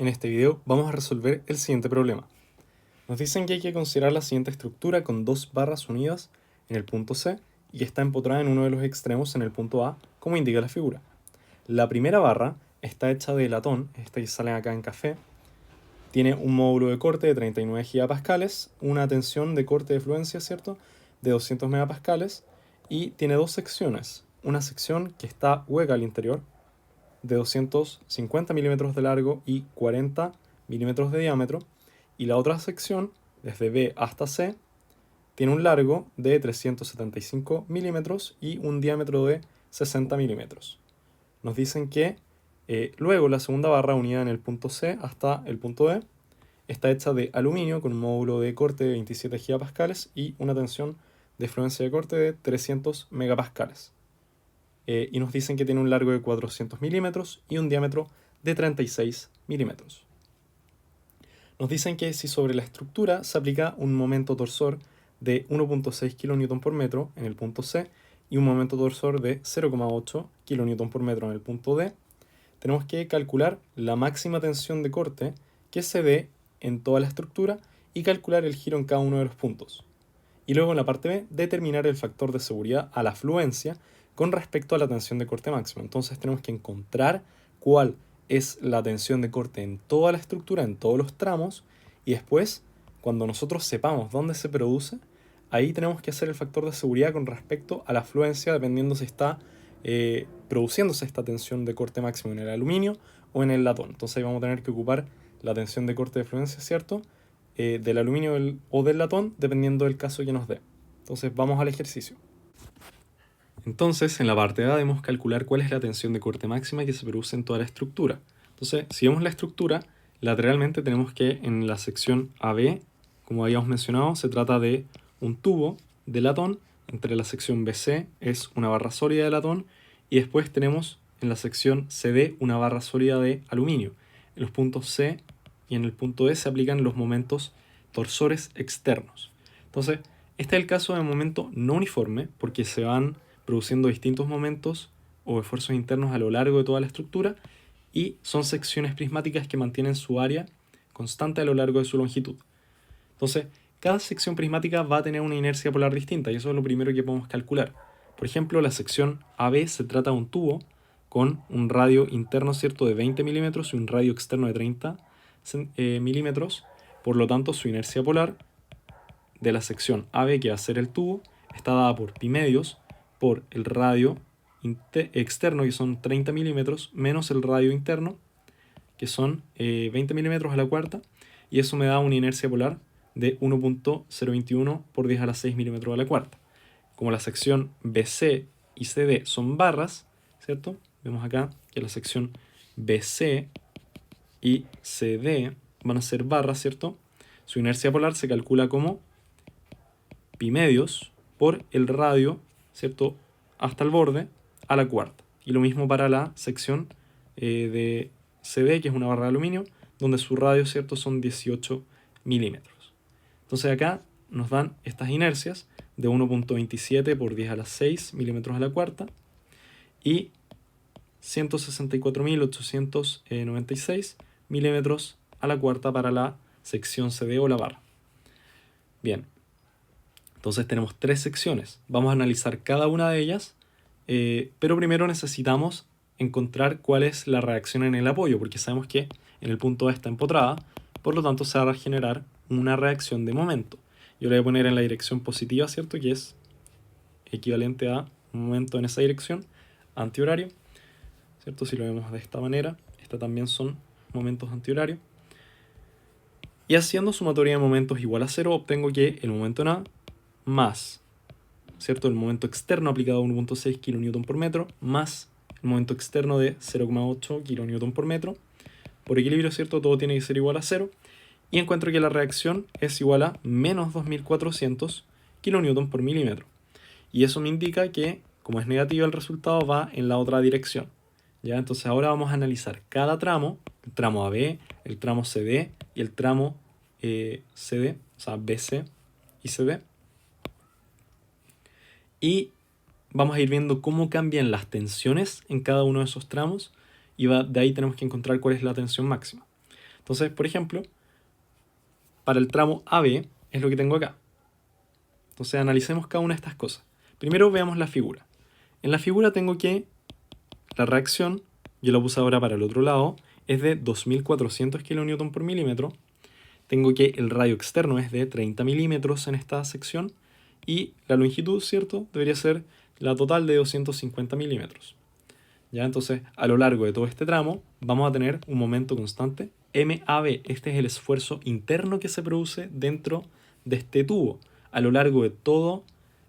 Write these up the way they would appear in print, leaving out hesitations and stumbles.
En este video vamos a resolver el siguiente problema. Nos dicen que hay que considerar la siguiente estructura con dos barras unidas en el punto C y que está empotrada en uno de los extremos en el punto A, como indica la figura. La primera barra está hecha de latón, esta que sale acá en café, tiene un módulo de corte de 39 gigapascales, una tensión de corte de fluencia, ¿cierto?, de 200 megapascales y tiene dos secciones. Una sección que está hueca al interior, de 250 milímetros de largo y 40 milímetros de diámetro, y la otra sección, desde B hasta C, tiene un largo de 375 milímetros y un diámetro de 60 milímetros. Nos dicen que luego la segunda barra unida en el punto C hasta el punto D está hecha de aluminio con un módulo de corte de 27 gigapascales y una tensión de fluencia de corte de 300 megapascales. Y nos dicen que tiene un largo de 400 milímetros y un diámetro de 36 milímetros. Nos dicen que si sobre la estructura se aplica un momento torsor de 1.6 kN por metro en el punto C y un momento torsor de 0,8 kN por metro en el punto D, tenemos que calcular la máxima tensión de corte que se dé en toda la estructura y calcular el giro en cada uno de los puntos. Y luego en la parte B, determinar el factor de seguridad a la fluencia con respecto a la tensión de corte máxima. Entonces tenemos que encontrar cuál es la tensión de corte en toda la estructura, en todos los tramos, y después, cuando nosotros sepamos dónde se produce, ahí tenemos que hacer el factor de seguridad con respecto a la fluencia, dependiendo si está produciéndose esta tensión de corte máximo en el aluminio o en el latón. Entonces ahí vamos a tener que ocupar la tensión de corte de fluencia, ¿cierto?, del aluminio o del latón, dependiendo del caso que nos dé. Entonces vamos al ejercicio. Entonces, en la parte A debemos calcular cuál es la tensión de corte máxima que se produce en toda la estructura. Entonces, si vemos la estructura, lateralmente tenemos que en la sección AB, como habíamos mencionado, se trata de un tubo de latón. Entre la sección BC es una barra sólida de latón y después tenemos en la sección CD una barra sólida de aluminio. En los puntos C y en el punto D se aplican los momentos torsores externos. Entonces, este es el caso de momento no uniforme porque se van produciendo distintos momentos o esfuerzos internos a lo largo de toda la estructura y son secciones prismáticas que mantienen su área constante a lo largo de su longitud. Entonces, cada sección prismática va a tener una inercia polar distinta y eso es lo primero que podemos calcular. Por ejemplo, la sección AB se trata de un tubo con un radio interno, ¿cierto?, de 20 milímetros y un radio externo de 30 milímetros. Por lo tanto, su inercia polar de la sección AB, que va a ser el tubo, está dada por pi medios por el radio externo, que son 30 milímetros, menos el radio interno, que son 20 milímetros a la cuarta, y eso me da una inercia polar de 1.021 por 10 a la 6 milímetros a la cuarta. Como la sección BC y CD son barras, ¿cierto? Vemos acá que la sección BC y CD van a ser barras, ¿cierto? Su inercia polar se calcula como pi medios por el radio, ¿cierto?, hasta el borde a la cuarta. Y lo mismo para la sección de CD, que es una barra de aluminio, donde su radio, ¿cierto?, son 18 milímetros. Entonces acá nos dan estas inercias de 1.27 por 10 a la 6 milímetros a la cuarta y 164.896 milímetros a la cuarta para la sección CD o la barra. Bien, entonces tenemos tres secciones. Vamos a analizar cada una de ellas, pero primero necesitamos encontrar cuál es la reacción en el apoyo, porque sabemos que en el punto A está empotrada, por lo tanto se va a generar una reacción de momento. Yo le voy a poner en la dirección positiva, ¿cierto?, que es equivalente a un momento en esa dirección, antihorario, ¿cierto? Si lo vemos de esta manera, esta también son momentos antihorarios. Y haciendo sumatoria de momentos igual a 0, obtengo que el momento en A más, ¿cierto?, el momento externo aplicado a 1.6 kN por metro, más el momento externo de 0,8 kN por metro. Por equilibrio, ¿cierto?, todo tiene que ser igual a 0. Y encuentro que la reacción es igual a menos 2.400 kN por milímetro. Y eso me indica que, como es negativo, el resultado va en la otra dirección. ¿Ya? Entonces ahora vamos a analizar cada tramo, el tramo AB, el tramo CD y el tramo CD, o sea, BC y CD. Y vamos a ir viendo cómo cambian las tensiones en cada uno de esos tramos y de ahí tenemos que encontrar cuál es la tensión máxima. Entonces, por ejemplo, para el tramo AB es lo que tengo acá. Entonces analicemos cada una de estas cosas. Primero veamos la figura. En la figura tengo que la reacción, yo la puse ahora para el otro lado, es de 2400 kN por milímetro. Tengo que el radio externo es de 30 milímetros en esta sección y la longitud, ¿cierto? Debería ser la total de 250 milímetros. ¿Ya? Entonces, a lo largo de todo este tramo vamos a tener un momento constante MAB. Este es el esfuerzo interno que se produce dentro de este tubo a lo largo de toda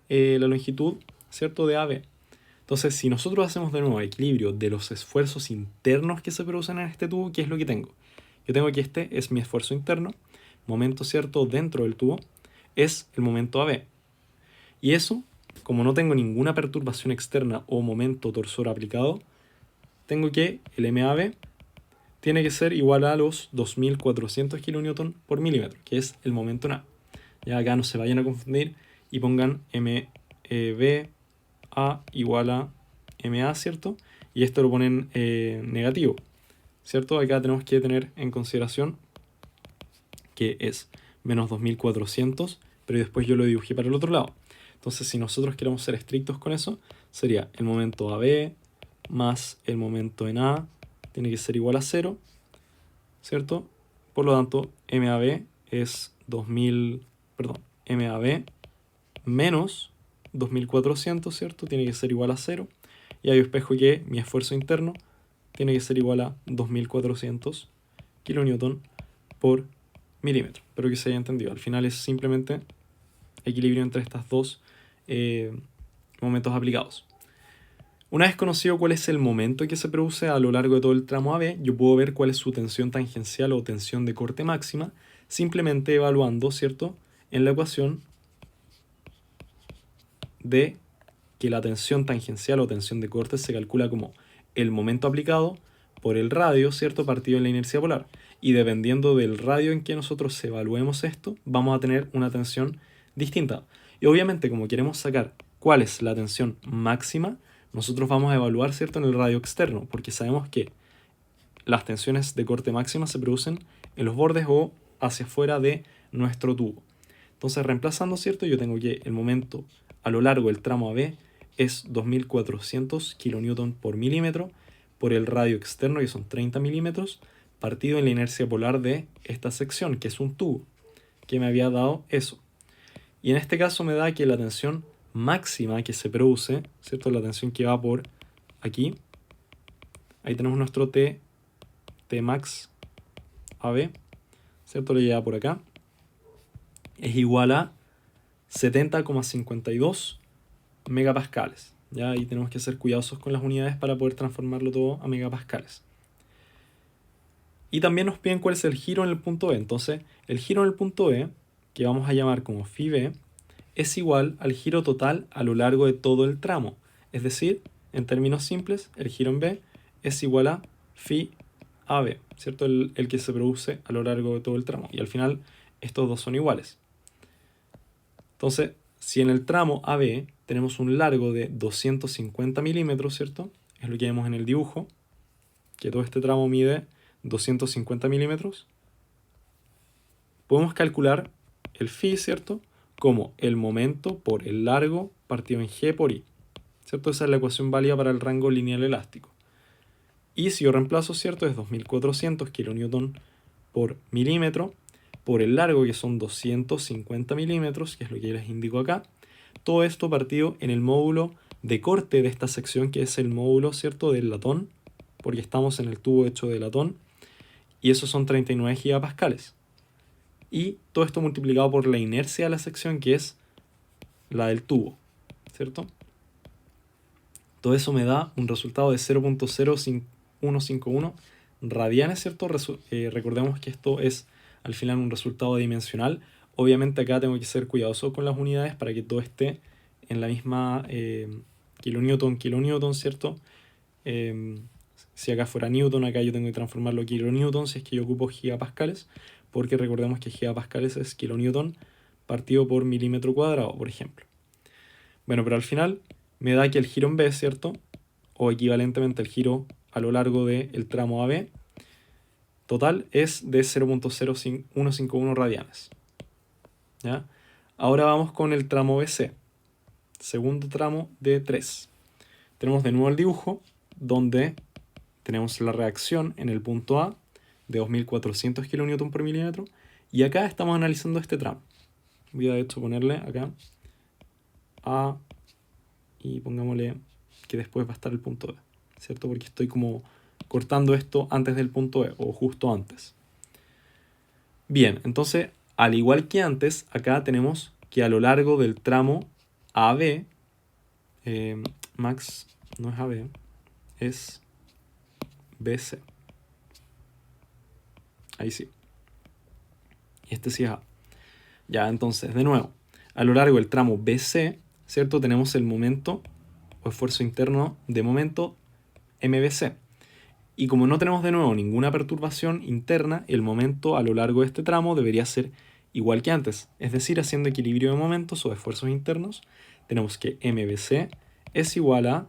la longitud, ¿cierto? De AB. Entonces, si nosotros hacemos de nuevo equilibrio de los esfuerzos internos que se producen en este tubo, ¿qué es lo que tengo? Yo tengo que este es mi esfuerzo interno, momento, ¿cierto? Dentro del tubo, es el momento AB. Y eso, como no tengo ninguna perturbación externa o momento torsor aplicado, tengo que el MAB tiene que ser igual a los 2400 kN por milímetro, que es el momento en A. Ya acá no se vayan a confundir y pongan MB A igual a MA, ¿cierto? Y esto lo ponen negativo, ¿cierto? Acá tenemos que tener en consideración que es menos 2400, pero después yo lo dibujé para el otro lado. Entonces, si nosotros queremos ser estrictos con eso, sería el momento AB más el momento en A tiene que ser igual a 0, ¿cierto? Por lo tanto, MAB es MAB menos 2400, ¿cierto? Tiene que ser igual a 0. Y ahí espejo que mi esfuerzo interno tiene que ser igual a 2400 kN por milímetro. Espero que se haya entendido. Al final es simplemente equilibrio entre estas dos momentos aplicados. Una vez conocido cuál es el momento que se produce a lo largo de todo el tramo AB, yo puedo ver cuál es su tensión tangencial o tensión de corte máxima, simplemente evaluando, ¿cierto?, en la ecuación de que la tensión tangencial o tensión de corte se calcula como el momento aplicado por el radio, ¿cierto?, partido en la inercia polar. Y dependiendo del radio en que nosotros evaluemos esto, vamos a tener una tensión distinta. Y obviamente, como queremos sacar cuál es la tensión máxima, nosotros vamos a evaluar, ¿cierto?, en el radio externo, porque sabemos que las tensiones de corte máxima se producen en los bordes o hacia afuera de nuestro tubo. Entonces, reemplazando, ¿cierto?, yo tengo que el momento a lo largo del tramo AB es 2400 kN por milímetro por el radio externo, que son 30 milímetros, partido en la inercia polar de esta sección, que es un tubo, que me había dado eso. Y en este caso me da que la tensión máxima que se produce, ¿cierto?, la tensión que va por aquí, ahí tenemos nuestro Tmax AB, ¿cierto?, le lleva por acá, es igual a 70,52 megapascales. Ya ahí tenemos que ser cuidadosos con las unidades para poder transformarlo todo a megapascales. Y también nos piden cuál es el giro en el punto E. Entonces, el giro en el punto E, que vamos a llamar como phi B, es igual al giro total a lo largo de todo el tramo. Es decir, en términos simples, el giro en B es igual a phi AB, ¿cierto? El que se produce a lo largo de todo el tramo. Y al final, estos dos son iguales. Entonces, si en el tramo AB tenemos un largo de 250 milímetros, ¿cierto? Es lo que vemos en el dibujo, que todo este tramo mide 250 milímetros. Podemos calcular el phi, ¿cierto?, como el momento por el largo partido en g por i, ¿cierto? Esa es la ecuación válida para el rango lineal elástico. Y si yo reemplazo, ¿cierto?, es 2400 kN por milímetro por el largo, que son 250 milímetros, que es lo que les indico acá. Todo esto partido en el módulo de corte de esta sección, que es el módulo, ¿cierto?, del latón, porque estamos en el tubo hecho de latón, y esos son 39 gigapascales. Y todo esto multiplicado por la inercia de la sección, que es la del tubo, ¿cierto? Todo eso me da un resultado de 0.0151 radianes, ¿cierto? Recordemos que esto es al final un resultado dimensional. Obviamente acá tengo que ser cuidadoso con las unidades para que todo esté en la misma kilonewton, ¿cierto? Si acá fuera newton, acá yo tengo que transformarlo a kilonewton si es que yo ocupo gigapascales, porque recordemos que gigapascales es kilonewton partido por milímetro cuadrado, por ejemplo. Bueno, pero al final me da que el giro en B, ¿cierto?, o equivalentemente el giro a lo largo del tramo AB, total es de 0.0151 radianes. ¿Ya? Ahora vamos con el tramo BC, segundo tramo de 3. Tenemos de nuevo el dibujo, donde tenemos la reacción en el punto A de 2400 kN por milímetro, y acá estamos analizando este tramo. Voy a de hecho ponerle acá A y pongámosle que después va a estar el punto B, ¿cierto? Porque estoy como cortando esto antes del punto E o justo antes. Bien, entonces, al igual que antes, acá tenemos que a lo largo del tramo AB, Max no es AB, es BC. Ahí sí. Y este sí es A. Ya, entonces, de nuevo, a lo largo del tramo BC, ¿cierto? Tenemos el momento o esfuerzo interno de momento MBC. Y como no tenemos de nuevo ninguna perturbación interna, el momento a lo largo de este tramo debería ser igual que antes. Es decir, haciendo equilibrio de momentos o esfuerzos internos, tenemos que MBC es igual a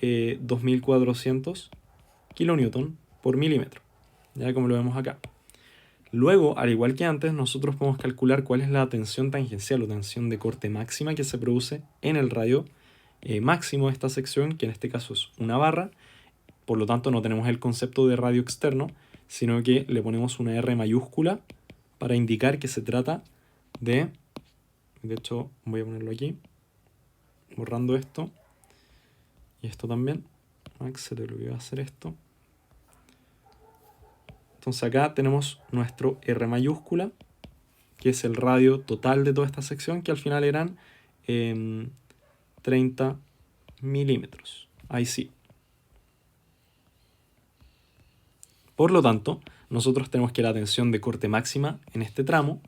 2400 kN por milímetro. Ya como lo vemos acá. Luego, al igual que antes, nosotros podemos calcular cuál es la tensión tangencial o tensión de corte máxima que se produce en el radio máximo de esta sección, que en este caso es una barra. Por lo tanto, no tenemos el concepto de radio externo, sino que le ponemos una R mayúscula para indicar que se trata de... De hecho, voy a ponerlo aquí, borrando esto y esto también. Max, se te olvidó hacer esto. Entonces acá tenemos nuestro R mayúscula, que es el radio total de toda esta sección, que al final eran 30 milímetros. Ahí sí. Por lo tanto, nosotros tenemos que la tensión de corte máxima en este tramo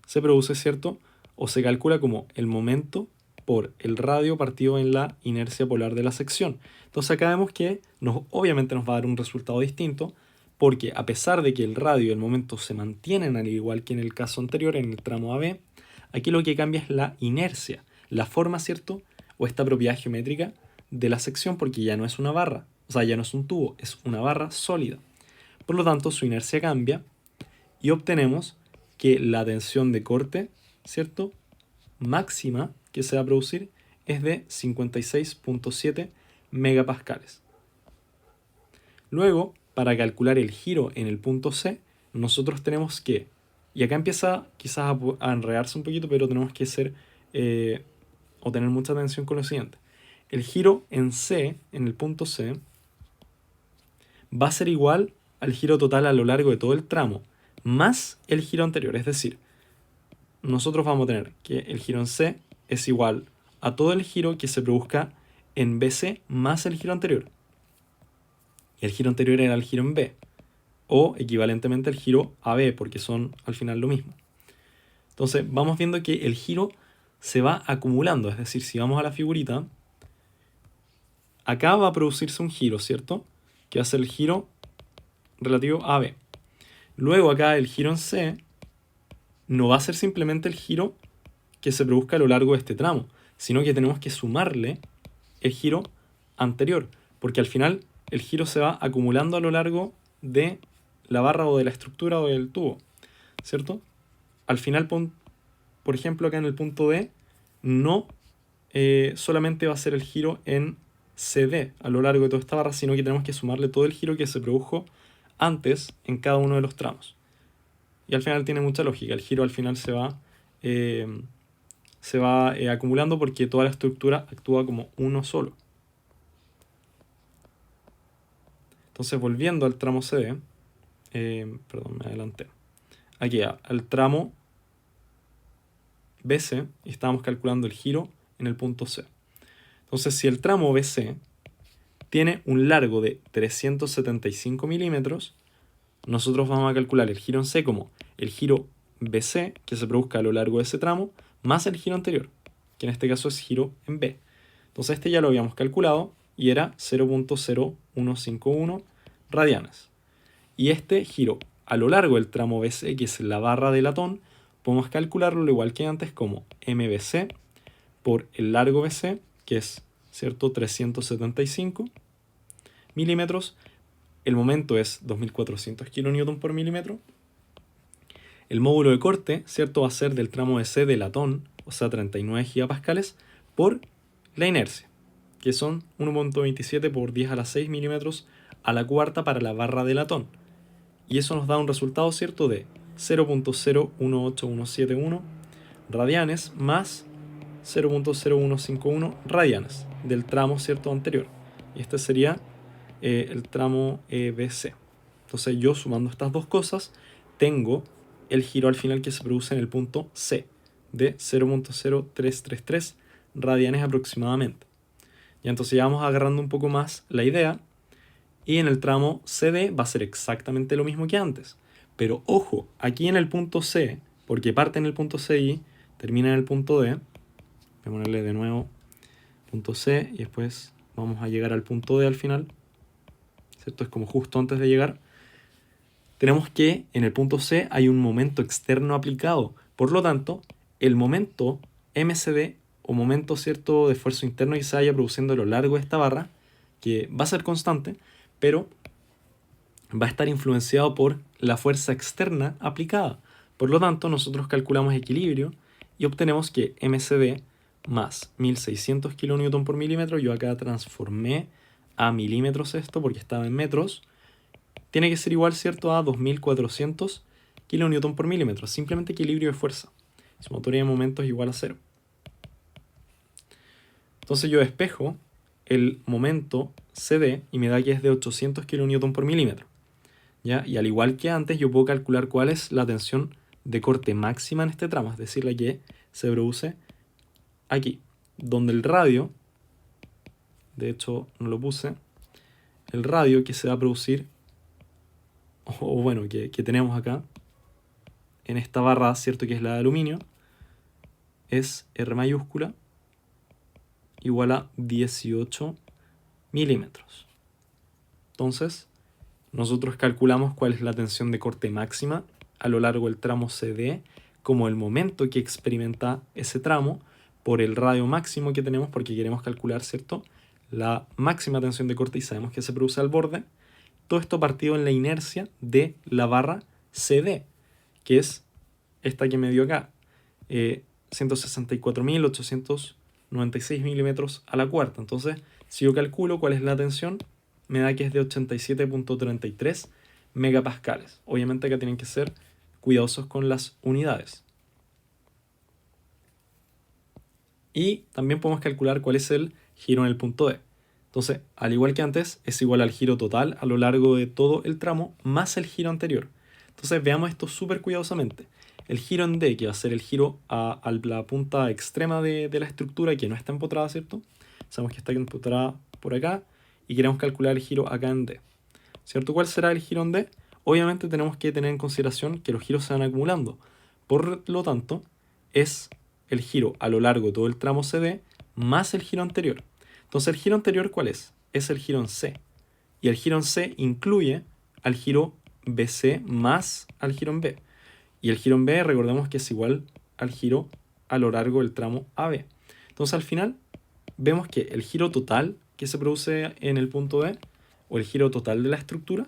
se produce, ¿cierto? O se calcula como el momento por el radio partido en la inercia polar de la sección. Entonces acá vemos que obviamente nos va a dar un resultado distinto, porque a pesar de que el radio y el momento se mantienen al igual que en el caso anterior, en el tramo AB, aquí lo que cambia es la inercia, la forma, ¿cierto? O esta propiedad geométrica de la sección, porque ya no es una barra, o sea, ya no es un tubo, es una barra sólida. Por lo tanto, su inercia cambia y obtenemos que la tensión de corte, ¿cierto?, máxima que se va a producir es de 56.7 megapascales. Luego, para calcular el giro en el punto C, nosotros tenemos que, y acá empieza quizás a enredarse un poquito, pero tenemos que o tener mucha atención con lo siguiente. El giro en C, en el punto C, va a ser igual al giro total a lo largo de todo el tramo, más el giro anterior. Es decir, nosotros vamos a tener que el giro en C es igual a todo el giro que se produzca en BC más el giro anterior. Y el giro anterior era el giro en B, o equivalentemente el giro AB, porque son al final lo mismo. Entonces vamos viendo que el giro se va acumulando, es decir, si vamos a la figurita, acá va a producirse un giro, ¿cierto? Que va a ser el giro relativo a B. Luego acá el giro en C no va a ser simplemente el giro que se produzca a lo largo de este tramo, sino que tenemos que sumarle el giro anterior, porque al final el giro se va acumulando a lo largo de la barra o de la estructura o del tubo, ¿cierto? Al final, por ejemplo, acá en el punto D, no solamente va a ser el giro en CD a lo largo de toda esta barra, sino que tenemos que sumarle todo el giro que se produjo antes en cada uno de los tramos. Y al final tiene mucha lógica, el giro al final se va acumulando porque toda la estructura actúa como uno solo. Entonces, volviendo al tramo CD, perdón, me adelanté. Aquí al tramo BC, y estábamos calculando el giro en el punto C. Entonces, si el tramo BC tiene un largo de 375 milímetros, nosotros vamos a calcular el giro en C como el giro BC que se produzca a lo largo de ese tramo, más el giro anterior, que en este caso es giro en B. Entonces este ya lo habíamos calculado y era 0.0151 radianes. Y este giro a lo largo del tramo BC, que es la barra de latón, podemos calcularlo al igual que antes como MBC por el largo BC, que es, ¿cierto?, 375 milímetros, el momento es 2400 kN por milímetro. El módulo de corte, ¿cierto?, va a ser del tramo de C de latón, o sea 39 gigapascales, por la inercia, que son 1.27 por 10 a la 6 milímetros a la cuarta para la barra de latón. Y eso nos da un resultado, ¿cierto?, de 0.018171 radianes más 0.0151 radianes del tramo, ¿cierto?, anterior. Y este sería el tramo BC. Entonces yo, sumando estas dos cosas, tengo el giro al final que se produce en el punto C de 0.0333 radianes aproximadamente. Y entonces ya vamos agarrando un poco más la idea. Y en el tramo CD va a ser exactamente lo mismo que antes. Pero ojo, aquí en el punto C, porque parte en el punto C y termina en el punto D, voy a ponerle de nuevo punto C y después vamos a llegar al punto D al final, ¿cierto? Es como justo antes de llegar. Tenemos que en el punto C hay un momento externo aplicado. Por lo tanto, el momento MCD o momento, ¿cierto?, de esfuerzo interno que se vaya produciendo a lo largo de esta barra, que va a ser constante, pero va a estar influenciado por la fuerza externa aplicada. Por lo tanto, nosotros calculamos equilibrio y obtenemos que MCD más 1600 kN por milímetro, yo acá transformé a milímetros esto porque estaba en metros, tiene que ser igual, ¿cierto?, a 2400 kN por milímetro, simplemente equilibrio de fuerza. Sumatoria de momentos es igual a 0. Entonces yo despejo el momento CD y me da que es de 800 kN por milímetro. ¿Ya? Y al igual que antes, yo puedo calcular cuál es la tensión de corte máxima en este tramo, es decir, la que se produce aquí, donde el radio, de hecho no lo puse, el radio que se va a producir, o bueno, que tenemos acá, en esta barra, ¿cierto?, que es la de aluminio, es R mayúscula igual a 18 milímetros. Entonces, nosotros calculamos cuál es la tensión de corte máxima a lo largo del tramo CD como el momento que experimenta ese tramo por el radio máximo que tenemos, porque queremos calcular, ¿cierto?, la máxima tensión de corte y sabemos que se produce al borde. Todo esto partido en la inercia de la barra CD, que es esta que me dio acá, 164.896 milímetros a la cuarta. Entonces, si yo calculo cuál es la tensión, me da que es de 87.33 megapascales. Obviamente acá tienen que ser cuidadosos con las unidades. Y también podemos calcular cuál es el giro en el punto D. Entonces, al igual que antes, es igual al giro total a lo largo de todo el tramo más el giro anterior. Entonces, veamos esto súper cuidadosamente. El giro en D, que va a ser el giro a la punta extrema de la estructura, que no está empotrada, ¿cierto? Sabemos que está empotrada por acá y queremos calcular el giro acá en D, ¿cierto? ¿Cuál será el giro en D? Obviamente tenemos que tener en consideración que los giros se van acumulando. Por lo tanto, es el giro a lo largo de todo el tramo CD más el giro anterior. Entonces, ¿el giro anterior cuál es? Es el giro en C. Y el giro en C incluye al giro BC más al giro en B. Y el giro en B, recordemos que es igual al giro a lo largo del tramo AB. Entonces, al final, vemos que el giro total que se produce en el punto D, o el giro total de la estructura,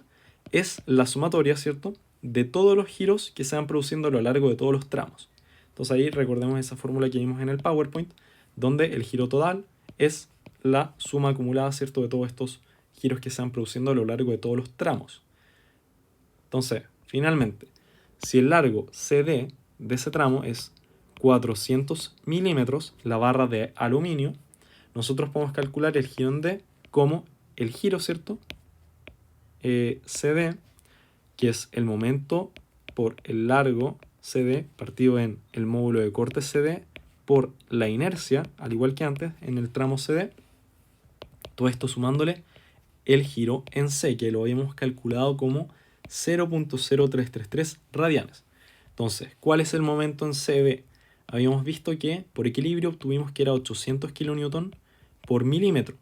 es la sumatoria, ¿cierto?, de todos los giros que se van produciendo a lo largo de todos los tramos. Entonces ahí recordemos esa fórmula que vimos en el PowerPoint, donde el giro total es la suma acumulada, ¿cierto?, de todos estos giros que se van produciendo a lo largo de todos los tramos. Entonces, finalmente, si el largo CD de ese tramo es 400 milímetros, la barra de aluminio, nosotros podemos calcular el giro en D como el giro, ¿cierto?, CD, que es el momento por el largo CD partido en el módulo de corte CD por la inercia, al igual que antes, en el tramo CD. Todo esto sumándole el giro en C, que lo habíamos calculado como 0.0333 radianes. Entonces, ¿cuál es el momento en CD? Habíamos visto que por equilibrio obtuvimos que era 800 kN por milímetro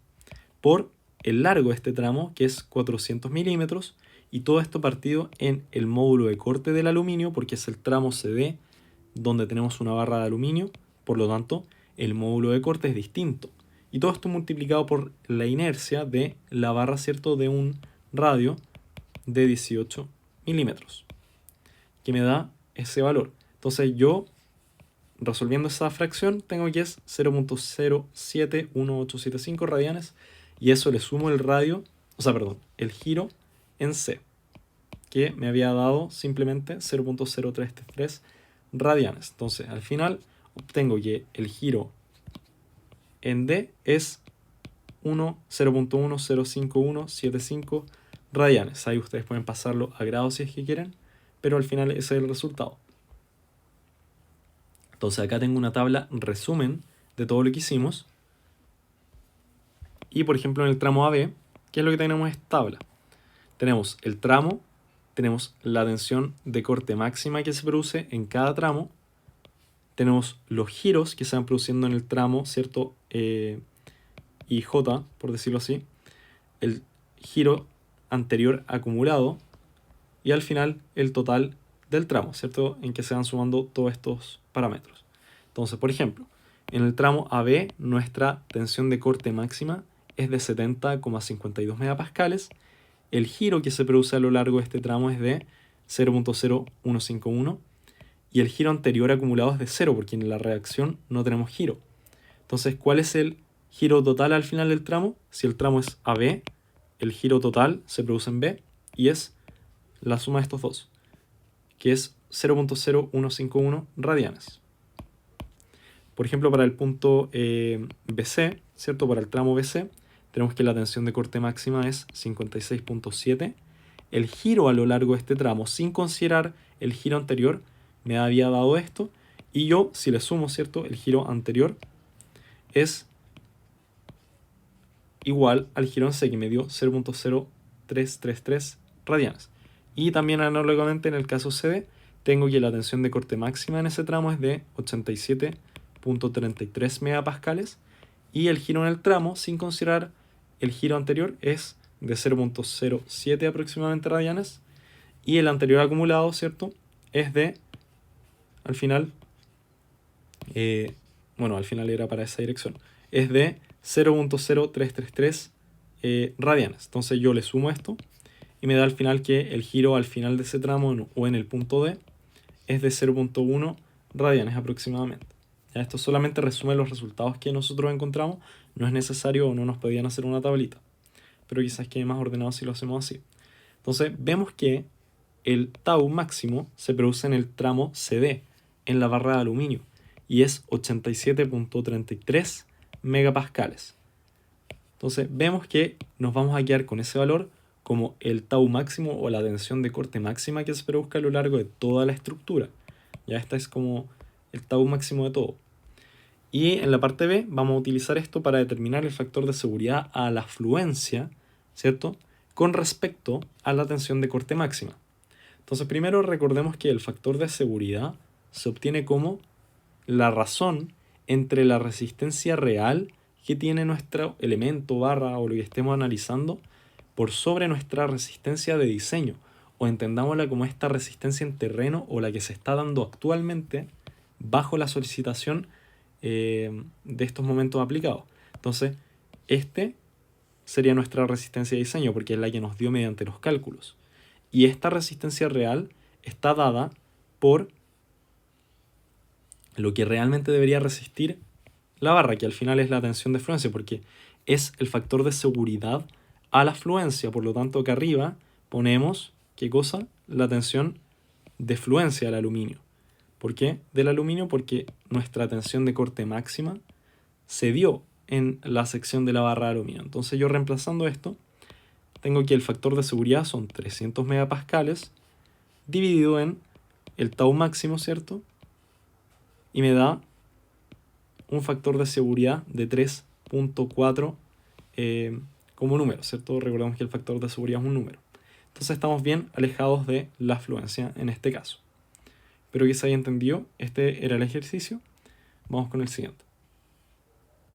por el largo de este tramo, que es 400 milímetros, y todo esto partido en el módulo de corte del aluminio, porque es el tramo CD donde tenemos una barra de aluminio, por lo tanto, el módulo de corte es distinto. Y todo esto multiplicado por la inercia de la barra, ¿cierto?, de un radio de 18 milímetros, que me da ese valor. Entonces yo, resolviendo esa fracción, tengo que es 0.071875 radianes, y eso le sumo el radio, el giro en C, que me había dado simplemente 0.0333 radianes. Entonces al final obtengo que el giro en D es 0.105175 radianes. Ahí ustedes pueden pasarlo a grados si es que quieren, pero al final ese es el resultado. Entonces acá tengo una tabla resumen de todo lo que hicimos. Y por ejemplo en el tramo AB, ¿qué es lo que tenemos en esta tabla? Tenemos el tramo, tenemos la tensión de corte máxima que se produce en cada tramo, tenemos los giros que se van produciendo en el tramo, ¿cierto? Y J, por decirlo así, el giro anterior acumulado y al final el total del tramo, ¿cierto? En que se van sumando todos estos parámetros. Entonces, por ejemplo, en el tramo AB nuestra tensión de corte máxima es de 70,52 megapascales. El giro que se produce a lo largo de este tramo es de 0.0151 y el giro anterior acumulado es de 0 porque en la reacción no tenemos giro. Entonces, ¿cuál es el giro total al final del tramo? Si el tramo es AB, el giro total se produce en B y es la suma de estos dos, que es 0.0151 radianes. Por ejemplo, para el punto BC, ¿cierto? Para el tramo BC, tenemos que la tensión de corte máxima es 56.7. El giro a lo largo de este tramo, sin considerar el giro anterior, me había dado esto. Y yo, si le sumo, ¿cierto? El giro anterior es igual al giro en C, que me dio 0.0333 radianes. Y también análogamente en el caso CD, tengo que la tensión de corte máxima en ese tramo es de 87.33 megapascales y el giro en el tramo, sin considerar el giro anterior, es de 0.07 aproximadamente radianes y el anterior acumulado, ¿cierto? Es de, al final, al final era para esa dirección, es de 0.0333 radianes. Entonces yo le sumo esto y me da al final que el giro al final de ese tramo o en el punto D es de 0.1 radianes aproximadamente. Ya, esto solamente resume los resultados que nosotros encontramos, no es necesario o no nos podían hacer una tablita, pero quizás quede más ordenado si lo hacemos así. Entonces vemos que el tau máximo se produce en el tramo CD, en la barra de aluminio, y es 87.33 megapascales. Entonces vemos que nos vamos a quedar con ese valor como el tau máximo o la tensión de corte máxima que se produzca a lo largo de toda la estructura. Ya esta es como el tau máximo de todo. Y en la parte B vamos a utilizar esto para determinar el factor de seguridad a la fluencia, ¿cierto? Con respecto a la tensión de corte máxima. Entonces primero recordemos que el factor de seguridad se obtiene como la razón entre la resistencia real que tiene nuestro elemento, barra o lo que estemos analizando por sobre nuestra resistencia de diseño, o entendámosla como esta resistencia en terreno o la que se está dando actualmente bajo la solicitación de estos momentos aplicados. Entonces, este sería nuestra resistencia de diseño porque es la que nos dio mediante los cálculos. Y esta resistencia real está dada por lo que realmente debería resistir la barra, que al final es la tensión de fluencia, porque es el factor de seguridad a la fluencia. Por lo tanto, acá arriba ponemos, ¿qué cosa? La tensión de fluencia al aluminio. ¿Por qué del aluminio? Porque nuestra tensión de corte máxima se dio en la sección de la barra de aluminio. Entonces yo reemplazando esto, tengo que el factor de seguridad son 300 megapascales dividido en el tau máximo, ¿cierto? Y me da un factor de seguridad de 3.4 como número, ¿cierto? Recordemos que el factor de seguridad es un número. Entonces estamos bien alejados de la fluencia en este caso. Espero que se haya entendido. Este era el ejercicio. Vamos con el siguiente.